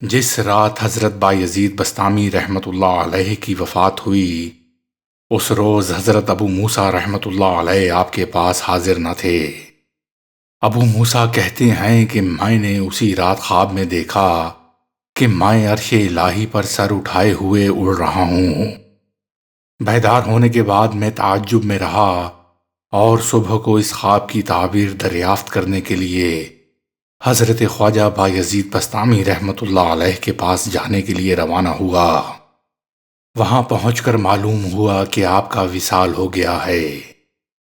جس رات حضرت بایزید بسطامی رحمۃ اللہ علیہ کی وفات ہوئی، اس روز حضرت ابو موسیٰ رحمۃ اللہ علیہ آپ کے پاس حاضر نہ تھے۔ ابو موسیٰ کہتے ہیں کہ میں نے اسی رات خواب میں دیکھا کہ میں عرش الہی پر سر اٹھائے ہوئے اڑ رہا ہوں۔ بیدار ہونے کے بعد میں تعجب میں رہا اور صبح کو اس خواب کی تعبیر دریافت کرنے کے لیے حضرت خواجہ بایزید بسطامی رحمۃ اللہ علیہ کے پاس جانے کے لیے روانہ ہوا۔ وہاں پہنچ کر معلوم ہوا کہ آپ کا وصال ہو گیا ہے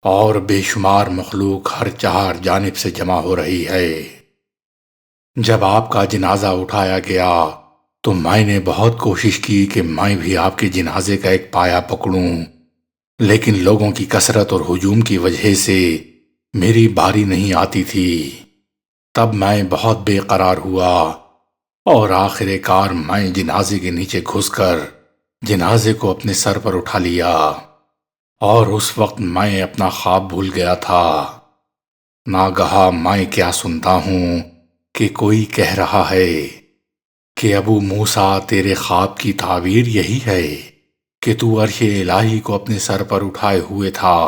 اور بے شمار مخلوق ہر چہار جانب سے جمع ہو رہی ہے۔ جب آپ کا جنازہ اٹھایا گیا تو میں نے بہت کوشش کی کہ میں بھی آپ کے جنازے کا ایک پایا پکڑوں، لیکن لوگوں کی کثرت اور ہجوم کی وجہ سے میری باری نہیں آتی تھی۔ تب میں بہت بے قرار ہوا اور آخر کار میں جنازے کے نیچے گھس کر جنازے کو اپنے سر پر اٹھا لیا، اور اس وقت میں اپنا خواب بھول گیا تھا۔ ناگہاں میں کیا سنتا ہوں کہ کوئی کہہ رہا ہے کہ ابو موسیٰ تیرے خواب کی تعبیر یہی ہے کہ تو عرش الہی کو اپنے سر پر اٹھائے ہوئے تھا۔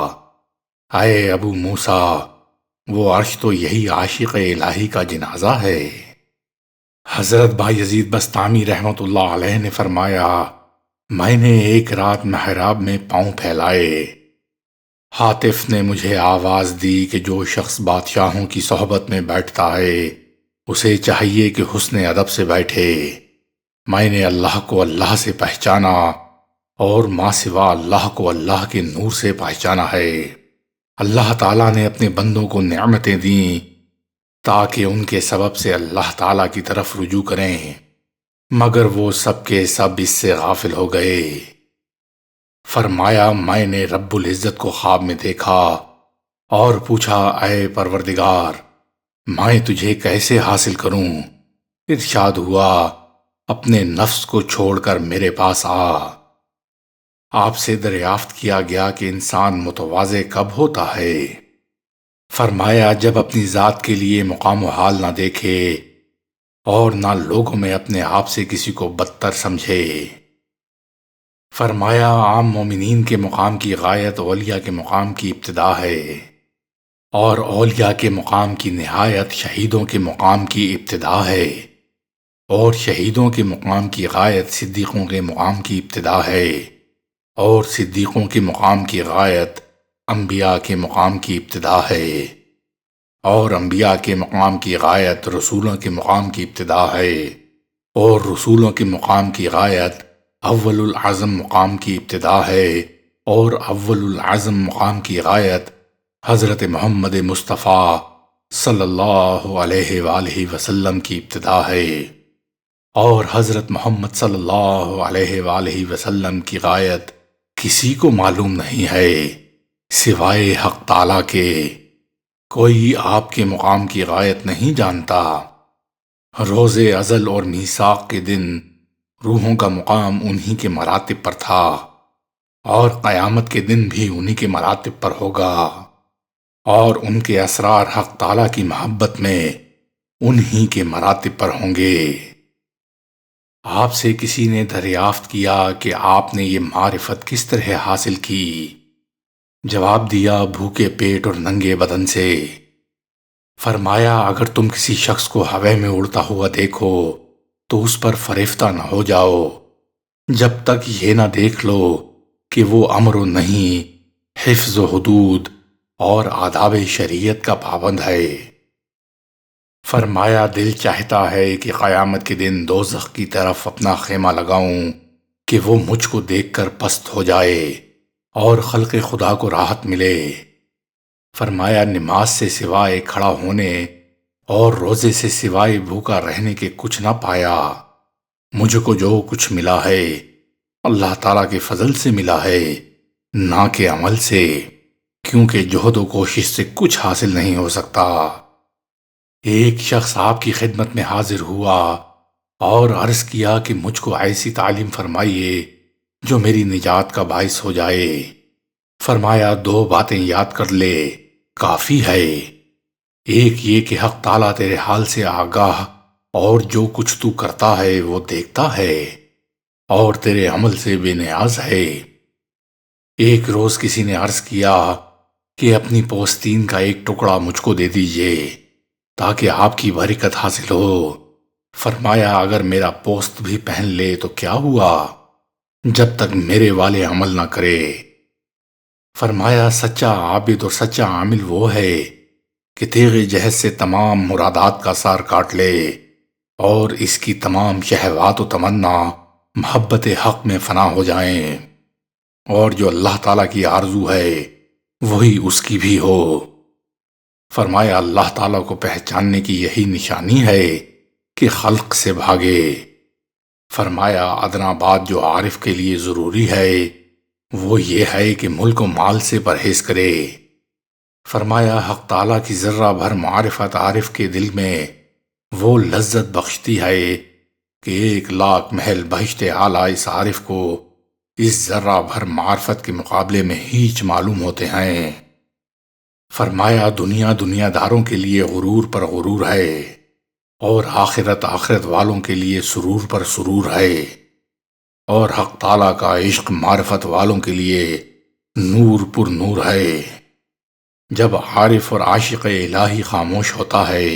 اے ابو موسیٰ، وہ عرش تو یہی عاشق الہی کا جنازہ ہے۔ حضرت بایزید بسطامی رحمۃ اللہ علیہ نے فرمایا، میں نے ایک رات محراب میں پاؤں پھیلائے، ہاتف نے مجھے آواز دی کہ جو شخص بادشاہوں کی صحبت میں بیٹھتا ہے اسے چاہیے کہ حسن ادب سے بیٹھے۔ میں نے اللہ کو اللہ سے پہچانا اور ما سوا اللہ کو اللہ کے نور سے پہچانا ہے۔ اللہ تعالیٰ نے اپنے بندوں کو نعمتیں دیں تاکہ ان کے سبب سے اللہ تعالیٰ کی طرف رجوع کریں، مگر وہ سب کے سب اس سے غافل ہو گئے۔ فرمایا، میں نے رب العزت کو خواب میں دیکھا اور پوچھا، اے پروردگار، میں تجھے کیسے حاصل کروں؟ ارشاد ہوا، اپنے نفس کو چھوڑ کر میرے پاس آ۔ آپ سے دریافت کیا گیا کہ انسان متواضع کب ہوتا ہے؟ فرمایا، جب اپنی ذات کے لیے مقام و حال نہ دیکھے اور نہ لوگوں میں اپنے آپ سے کسی کو بدتر سمجھے۔ فرمایا، عام مومنین کے مقام کی غایت اولیاء کے مقام کی ابتدا ہے، اور اولیاء کے مقام کی نہایت شہیدوں کے مقام کی ابتدا ہے، اور شہیدوں کے مقام کی غایت صدیقوں کے مقام کی ابتدا ہے، اور صدیقوں کے مقام کی غایت انبیاء کے مقام کی ابتدا ہے، اور انبیاء کے مقام کی غایت رسولوں کے مقام کی ابتدا ہے، اور رسولوں کے مقام کی غایت اول العزم مقام کی ابتدا ہے، اور اول العزم مقام کی غایت حضرت محمد مصطفیٰ صلی اللہ علیہ وآلہ وسلم کی ابتدا ہے، اور حضرت محمد صلی اللہ علیہ وآلہ وسلم کی غایت کسی کو معلوم نہیں ہے سوائے حق تعالیٰ کے۔ کوئی آپ کے مقام کی غایت نہیں جانتا۔ روز ازل اور میثاق کے دن روحوں کا مقام انہی کے مراتب پر تھا، اور قیامت کے دن بھی انہی کے مراتب پر ہوگا، اور ان کے اسرار حق تعالیٰ کی محبت میں انہی کے مراتب پر ہوں گے۔ آپ سے کسی نے دریافت کیا کہ آپ نے یہ معرفت کس طرح حاصل کی؟ جواب دیا، بھوکے پیٹ اور ننگے بدن سے۔ فرمایا، اگر تم کسی شخص کو ہوے میں اڑتا ہوا دیکھو تو اس پر فریفتہ نہ ہو جاؤ جب تک یہ نہ دیکھ لو کہ وہ امر و نہیں، حفظ و حدود اور آداب شریعت کا پابند ہے۔ فرمایا، دل چاہتا ہے کہ قیامت کے دن دوزخ کی طرف اپنا خیمہ لگاؤں کہ وہ مجھ کو دیکھ کر پست ہو جائے اور خلق خدا کو راحت ملے۔ فرمایا، نماز سے سوائے کھڑا ہونے اور روزے سے سوائے بھوکا رہنے کے کچھ نہ پایا۔ مجھ کو جو کچھ ملا ہے اللہ تعالیٰ کے فضل سے ملا ہے، نہ کہ عمل سے، کیونکہ جہد و کوشش سے کچھ حاصل نہیں ہو سکتا۔ ایک شخص آپ کی خدمت میں حاضر ہوا اور عرض کیا کہ مجھ کو ایسی تعلیم فرمائیے جو میری نجات کا باعث ہو جائے۔ فرمایا، 2 باتیں یاد کر لے، کافی ہے۔ ایک یہ کہ حق تعالیٰ تیرے حال سے آگاہ اور جو کچھ تو کرتا ہے وہ دیکھتا ہے، اور تیرے عمل سے بے نیاز ہے۔ ایک روز کسی نے عرض کیا کہ اپنی پوستین کا ایک ٹکڑا مجھ کو دے دیجئے تاکہ آپ کی برکت حاصل ہو۔ فرمایا اگر میرا پوست بھی پہن لے تو کیا ہوا، جب تک میرے والے عمل نہ کرے۔ فرمایا سچا عابد اور سچا عامل وہ ہے کہ تیغ جہد سے تمام مرادات کا سار کاٹ لے اور اس کی تمام شہوات و تمنا محبت حق میں فنا ہو جائیں، اور جو اللہ تعالیٰ کی آرزو ہے وہی اس کی بھی ہو۔ فرمایا اللہ تعالیٰ کو پہچاننے کی یہی نشانی ہے کہ خلق سے بھاگے۔ فرمایا ادنا بات جو عارف کے لیے ضروری ہے وہ یہ ہے کہ ملک و مال سے پرہیز کرے۔ فرمایا حق تعالیٰ کی ذرہ بھر معرفت عارف کے دل میں وہ لذت بخشتی ہے کہ 1,00,000 محل بہشت اعلیٰ اس عارف کو اس ذرہ بھر معرفت کے مقابلے میں ہیچ معلوم ہوتے ہیں۔ فرمایا دنیا داروں کے لیے غرور پر غرور ہے، اور آخرت والوں کے لیے سرور پر سرور ہے، اور حق تعالیٰ کا عشق معرفت والوں کے لیے نور پر نور ہے۔ جب عارف اور عاشق الہی خاموش ہوتا ہے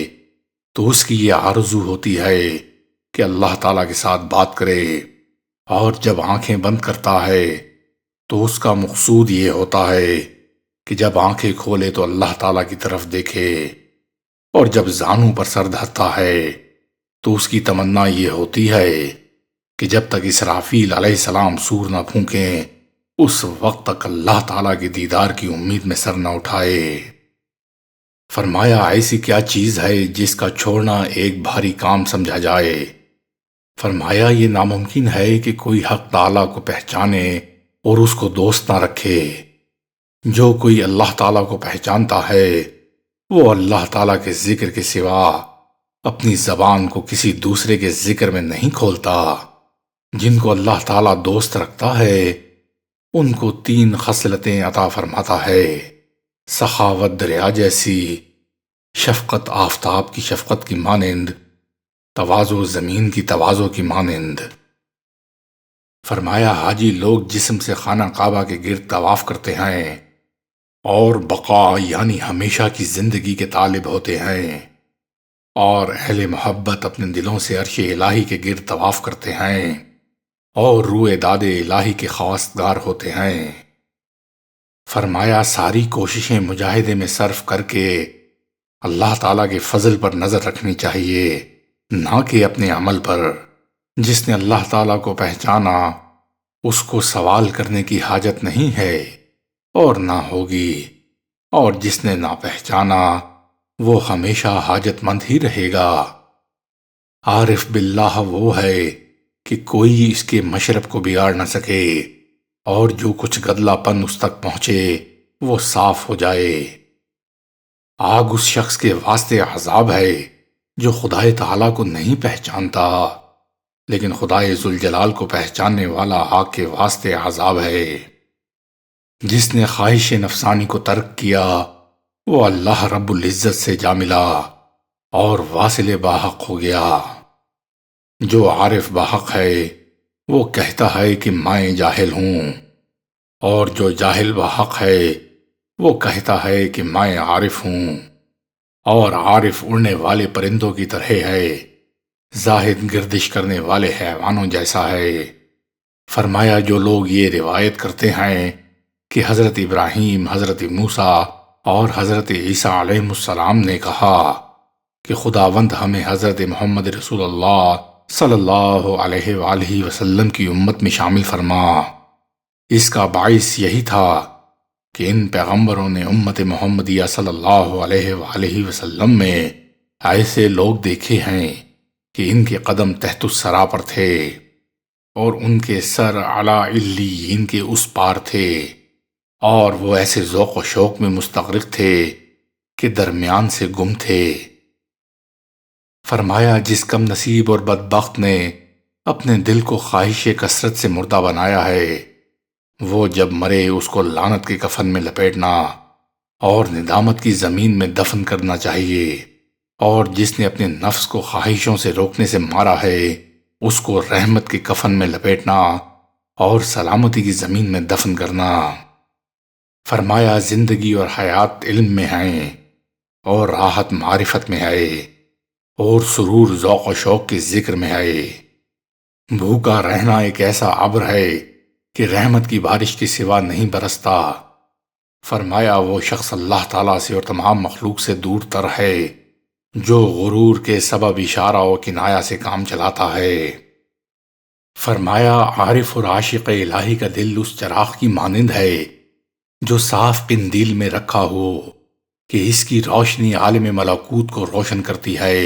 تو اس کی یہ آرزو ہوتی ہے کہ اللہ تعالیٰ کے ساتھ بات کرے، اور جب آنکھیں بند کرتا ہے تو اس کا مقصود یہ ہوتا ہے کہ جب آنکھیں کھولے تو اللہ تعالیٰ کی طرف دیکھے، اور جب زانوں پر سر دھرتا ہے تو اس کی تمنا یہ ہوتی ہے کہ جب تک اسرافیل علیہ السلام سور نہ پھونکیں اس وقت تک اللہ تعالیٰ کے دیدار کی امید میں سر نہ اٹھائے۔ فرمایا ایسی کیا چیز ہے جس کا چھوڑنا ایک بھاری کام سمجھا جائے؟ فرمایا یہ ناممکن ہے کہ کوئی حق تعالیٰ کو پہچانے اور اس کو دوست نہ رکھے۔ جو کوئی اللہ تعالیٰ کو پہچانتا ہے وہ اللہ تعالیٰ کے ذکر کے سوا اپنی زبان کو کسی دوسرے کے ذکر میں نہیں کھولتا۔ جن کو اللہ تعالیٰ دوست رکھتا ہے ان کو 3 خصلتیں عطا فرماتا ہے: سخاوت دریا جیسی، شفقت آفتاب کی شفقت کی مانند، تواضع زمین کی تواضع کی مانند۔ فرمایا حاجی لوگ جسم سے خانہ کعبہ کے گرد طواف کرتے ہیں اور بقا یعنی ہمیشہ کی زندگی کے طالب ہوتے ہیں، اور اہل محبت اپنے دلوں سے عرش الہی کے گرد طواف کرتے ہیں اور روئے داد الہی کے خواستگار ہوتے ہیں۔ فرمایا ساری کوششیں مجاہدے میں صرف کر کے اللہ تعالیٰ کے فضل پر نظر رکھنی چاہیے، نہ کہ اپنے عمل پر۔ جس نے اللہ تعالیٰ کو پہچانا اس کو سوال کرنے کی حاجت نہیں ہے اور نہ ہوگی، اور جس نے نہ پہچانا وہ ہمیشہ حاجت مند ہی رہے گا۔ عارف باللہ وہ ہے کہ کوئی اس کے مشرب کو بگاڑ نہ سکے، اور جو کچھ گدلا پن اس تک پہنچے وہ صاف ہو جائے۔ آگ اس شخص کے واسطے عذاب ہے جو خدائے تعالیٰ کو نہیں پہچانتا، لیکن خدائے ذوالجلال کو پہچاننے والا آگ کے واسطے عذاب ہے۔ جس نے خواہش نفسانی کو ترک کیا وہ اللہ رب العزت سے جا ملا اور واصل باحق ہو گیا۔ جو عارف باحق ہے وہ کہتا ہے کہ میں جاہل ہوں، اور جو جاہل باحق ہے وہ کہتا ہے کہ میں عارف ہوں، اور عارف اڑنے والے پرندوں کی طرح ہے، زاہد گردش کرنے والے حیوانوں جیسا ہے۔ فرمایا جو لوگ یہ روایت کرتے ہیں کہ حضرت ابراہیم، حضرت موسیٰ اور حضرت عیسیٰ علیہ السلام نے کہا کہ خداوند ہمیں حضرت محمد رسول اللہ صلی اللہ علیہ وآلہ وسلم کی امت میں شامل فرما، اس کا باعث یہی تھا کہ ان پیغمبروں نے امت محمدیہ صلی اللہ علیہ وآلہ وسلم میں ایسے لوگ دیکھے ہیں کہ ان کے قدم تحت الثری پر تھے اور ان کے سر اعلیٰ علیین کے اس پار تھے، اور وہ ایسے ذوق و شوق میں مستغرق تھے کہ درمیان سے گم تھے۔ فرمایا جس کم نصیب اور بدبخت نے اپنے دل کو خواہش کثرت سے مردہ بنایا ہے وہ جب مرے اس کو لعنت کے کفن میں لپیٹنا اور ندامت کی زمین میں دفن کرنا چاہیے۔ اور جس نے اپنے نفس کو خواہشوں سے روکنے سے مارا ہے اس کو رحمت کے کفن میں لپیٹنا اور سلامتی کی زمین میں دفن کرنا۔ فرمایا زندگی اور حیات علم میں ہیں اور راحت معرفت میں ہے اور سرور ذوق و شوق کے ذکر میں ہے۔ بھوکا رہنا ایک ایسا ابر ہے کہ رحمت کی بارش کے سوا نہیں برستا۔ فرمایا وہ شخص اللہ تعالیٰ سے اور تمام مخلوق سے دور تر ہے جو غرور کے سبب اشارہ و کنایا سے کام چلاتا ہے۔ فرمایا عارف اور عاشق الہی کا دل اس چراغ کی مانند ہے جو صاف قندیل میں رکھا ہو کہ اس کی روشنی عالم ملکوت کو روشن کرتی ہے،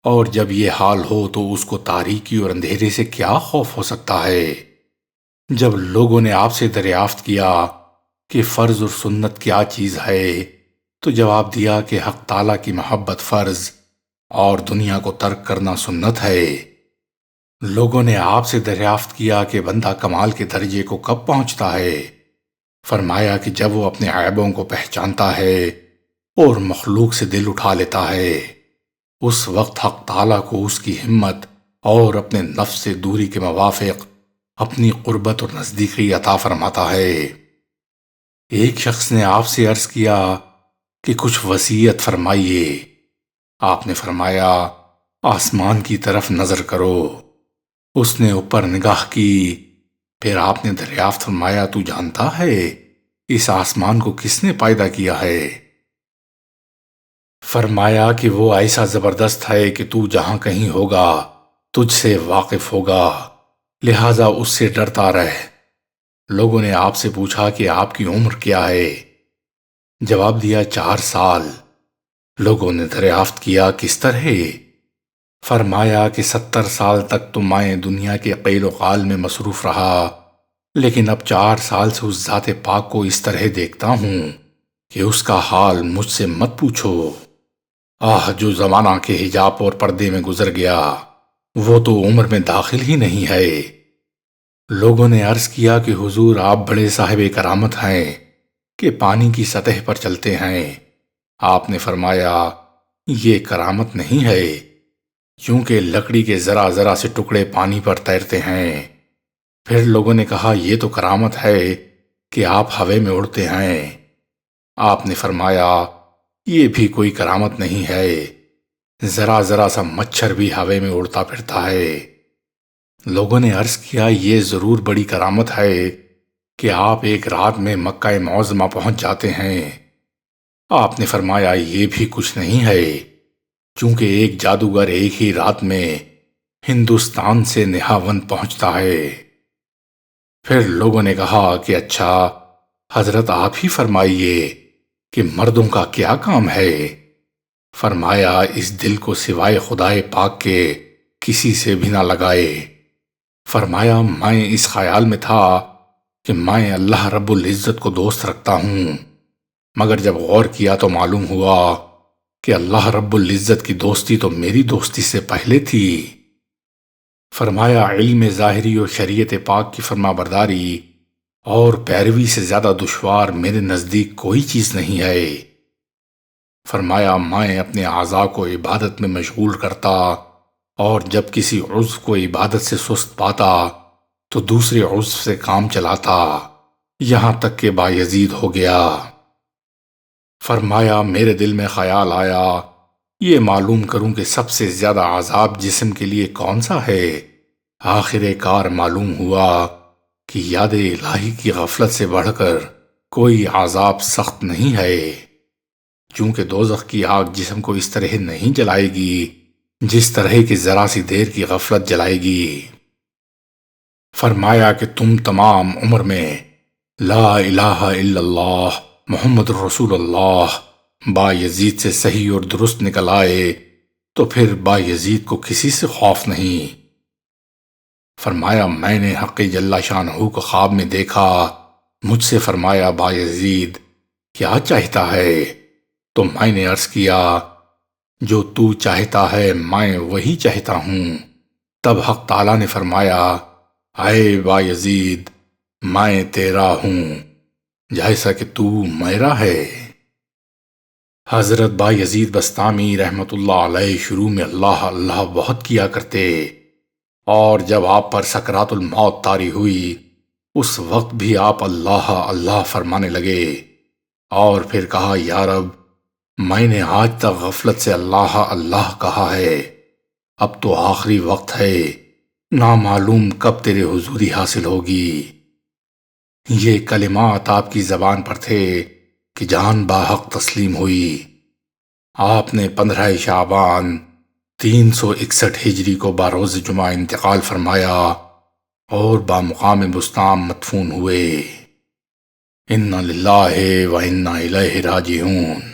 اور جب یہ حال ہو تو اس کو تاریکی اور اندھیرے سے کیا خوف ہو سکتا ہے۔ جب لوگوں نے آپ سے دریافت کیا کہ فرض اور سنت کیا چیز ہے تو جواب دیا کہ حق تعالیٰ کی محبت فرض اور دنیا کو ترک کرنا سنت ہے۔ لوگوں نے آپ سے دریافت کیا کہ بندہ کمال کے درجے کو کب پہنچتا ہے؟ فرمایا کہ جب وہ اپنے عیبوں کو پہچانتا ہے اور مخلوق سے دل اٹھا لیتا ہے، اس وقت حق تعالیٰ کو اس کی ہمت اور اپنے نفس سے دوری کے موافق اپنی قربت اور نزدیکی عطا فرماتا ہے۔ ایک شخص نے آپ سے عرض کیا کہ کچھ وصیت فرمائیے۔ آپ نے فرمایا آسمان کی طرف نظر کرو۔ اس نے اوپر نگاہ کی، پھر آپ نے دریافت فرمایا تو جانتا ہے اس آسمان کو کس نے پیدا کیا ہے؟ فرمایا کہ وہ ایسا زبردست ہے کہ تو جہاں کہیں ہوگا تجھ سے واقف ہوگا، لہذا اس سے ڈرتا رہ۔ لوگوں نے آپ سے پوچھا کہ آپ کی عمر کیا ہے؟ جواب دیا 4 سال۔ لوگوں نے دریافت کیا کس طرح؟ فرمایا کہ 70 سال تک تو میں دنیا کے قیل و قال میں مصروف رہا، لیکن اب 4 سال سے اس ذات پاک کو اس طرح دیکھتا ہوں کہ اس کا حال مجھ سے مت پوچھو۔ جو زمانہ کے حجاب اور پردے میں گزر گیا وہ تو عمر میں داخل ہی نہیں ہے۔ لوگوں نے عرض کیا کہ حضور آپ بڑے صاحب کرامت ہیں کہ پانی کی سطح پر چلتے ہیں۔ آپ نے فرمایا یہ کرامت نہیں ہے، کیونکہ لکڑی کے ذرا ذرا سے ٹکڑے پانی پر تیرتے ہیں۔ پھر لوگوں نے کہا یہ تو کرامت ہے کہ آپ ہوے میں اڑتے ہیں۔ آپ نے فرمایا یہ بھی کوئی کرامت نہیں ہے، ذرا ذرا سا مچھر بھی ہوے میں اڑتا پھرتا ہے۔ لوگوں نے عرض کیا یہ ضرور بڑی کرامت ہے کہ آپ ایک رات میں مکہ معظمہ پہنچ جاتے ہیں۔ آپ نے فرمایا یہ بھی کچھ نہیں ہے، چونکہ ایک جادوگر ایک ہی رات میں ہندوستان سے نہاوند پہنچتا ہے۔ پھر لوگوں نے کہا کہ اچھا حضرت آپ ہی فرمائیے کہ مردوں کا کیا کام ہے؟ فرمایا اس دل کو سوائے خدائے پاک کے کسی سے بھی نہ لگائے۔ فرمایا میں اس خیال میں تھا کہ میں اللہ رب العزت کو دوست رکھتا ہوں، مگر جب غور کیا تو معلوم ہوا کہ اللہ رب العزت کی دوستی تو میری دوستی سے پہلے تھی۔ فرمایا علم ظاہری اور شریعت پاک کی فرما برداری اور پیروی سے زیادہ دشوار میرے نزدیک کوئی چیز نہیں ہے۔ فرمایا میں اپنے اعضاء کو عبادت میں مشغول کرتا اور جب کسی عضو کو عبادت سے سست پاتا تو دوسرے عضو سے کام چلاتا، یہاں تک کہ بایزید ہو گیا۔ فرمایا میرے دل میں خیال آیا یہ معلوم کروں کہ سب سے زیادہ عذاب جسم کے لیے کون سا ہے۔ آخر کار معلوم ہوا کہ یاد الہی کی غفلت سے بڑھ کر کوئی عذاب سخت نہیں ہے، چونکہ دوزخ کی آگ جسم کو اس طرح نہیں جلائے گی جس طرح کی ذرا سی دیر کی غفلت جلائے گی۔ فرمایا کہ تم تمام عمر میں لا الہ الا اللہ محمد رسول اللہ بایزید سے صحیح اور درست نکل آئے تو پھر بایزید کو کسی سے خوف نہیں۔ فرمایا میں نے حق جل شانہ کو خواب میں دیکھا، مجھ سے فرمایا بایزید کیا چاہتا ہے؟ تو میں نے عرض کیا جو تو چاہتا ہے میں وہی چاہتا ہوں۔ تب حق تعالیٰ نے فرمایا اے بایزید میں تیرا ہوں جیسا کہ تو میرا ہے۔ حضرت بایزید بسطامی رحمت اللہ علیہ شروع میں اللہ اللہ بہت کیا کرتے، اور جب آپ پر سکرات الموت طاری ہوئی اس وقت بھی آپ اللہ اللہ فرمانے لگے، اور پھر کہا یا رب میں نے آج تک غفلت سے اللہ اللہ کہا ہے، اب تو آخری وقت ہے، نامعلوم کب تیرے حضوری حاصل ہوگی۔ یہ کلمات آپ کی زبان پر تھے کہ جان باحق تسلیم ہوئی۔ آپ نے 15 شعبان 361 ہجری کو باروز جمعہ انتقال فرمایا اور بامقام بسطام مدفون ہوئے۔ انا للہ و انا الیہ راجعون۔